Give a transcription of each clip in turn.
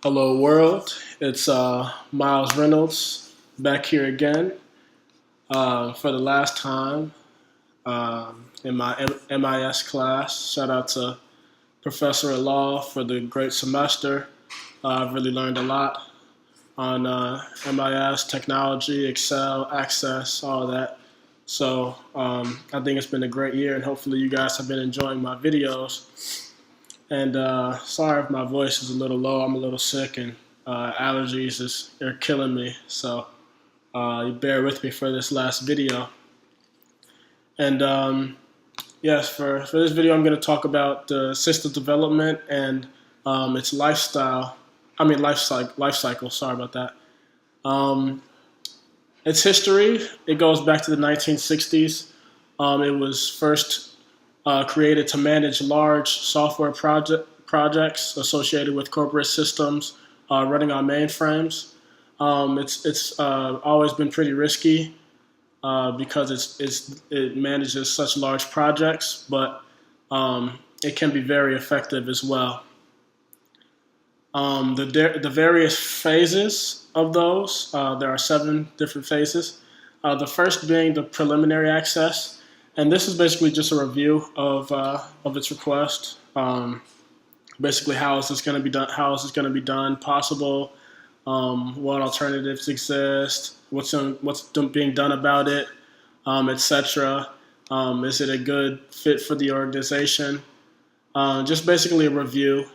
Hello, world. It's Miles Reynolds back here again for the last time in my MIS class. Shout out to Professor at Law for the great semester. I've really learned a lot on MIS, technology, Excel, Access, all that. So I think it's been a great year, and hopefully you guys have been enjoying my videos. And sorry if my voice is a little low. I'm a little sick, and allergies are killing me. So you bear with me for this last video. And yes, for this video, I'm going to talk about the system development and its lifestyle. Life cycle. Sorry about that. Its history, it goes back to the 1960s. It was first created to manage large software projects associated with corporate systems running on mainframes. It's always been pretty risky because it manages such large projects, but it can be very effective as well. The various phases of those, there are 7 different phases. The first being the preliminary access, and this is basically just a review of its request. Basically, how is this going to be done? How is this going to be done? Possible? What alternatives exist? What's being done about it? Etc. Is it a good fit for the organization? Just basically a review.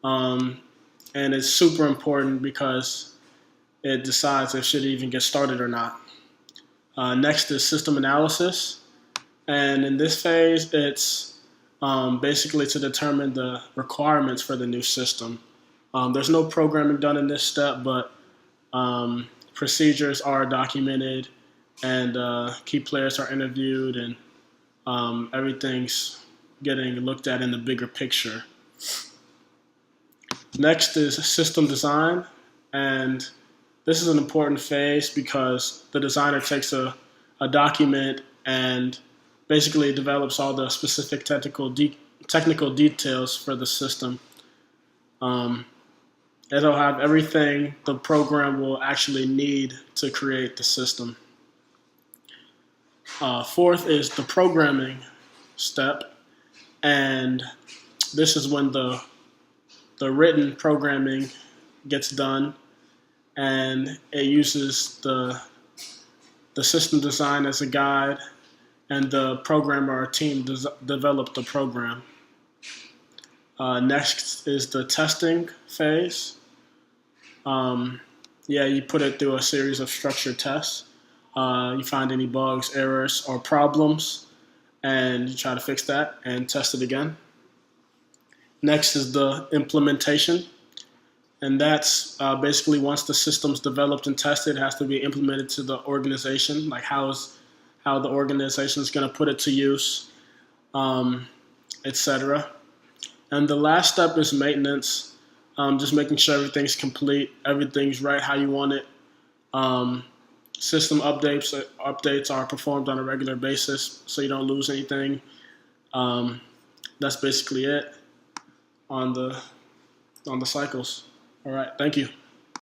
And it's super important because it decides if it should even get started or not. Next is system analysis. And in this phase, it's basically to determine the requirements for the new system. There's no programming done in this step, but procedures are documented, and key players are interviewed, and everything's getting looked at in the bigger picture. Next is system design, and this is an important phase because the designer takes a document and basically develops all the specific technical details for the system. It'll have everything the program will actually need to create the system. Fourth is the programming step, and this is when the written programming gets done, and it uses the system design as a guide, and the programmer or team develop the program. Next is the testing phase. You put it through a series of structured tests. You find any bugs, errors, or problems, and you try to fix that and test it again. Next is the implementation, and that's basically once the system's developed and tested, it has to be implemented to the organization, like how the organization is going to put it to use, etc. And the last step is maintenance, just making sure everything's complete, everything's right how you want it. System updates are performed on a regular basis, so you don't lose anything. That's basically it on the cycles. All right, thank you.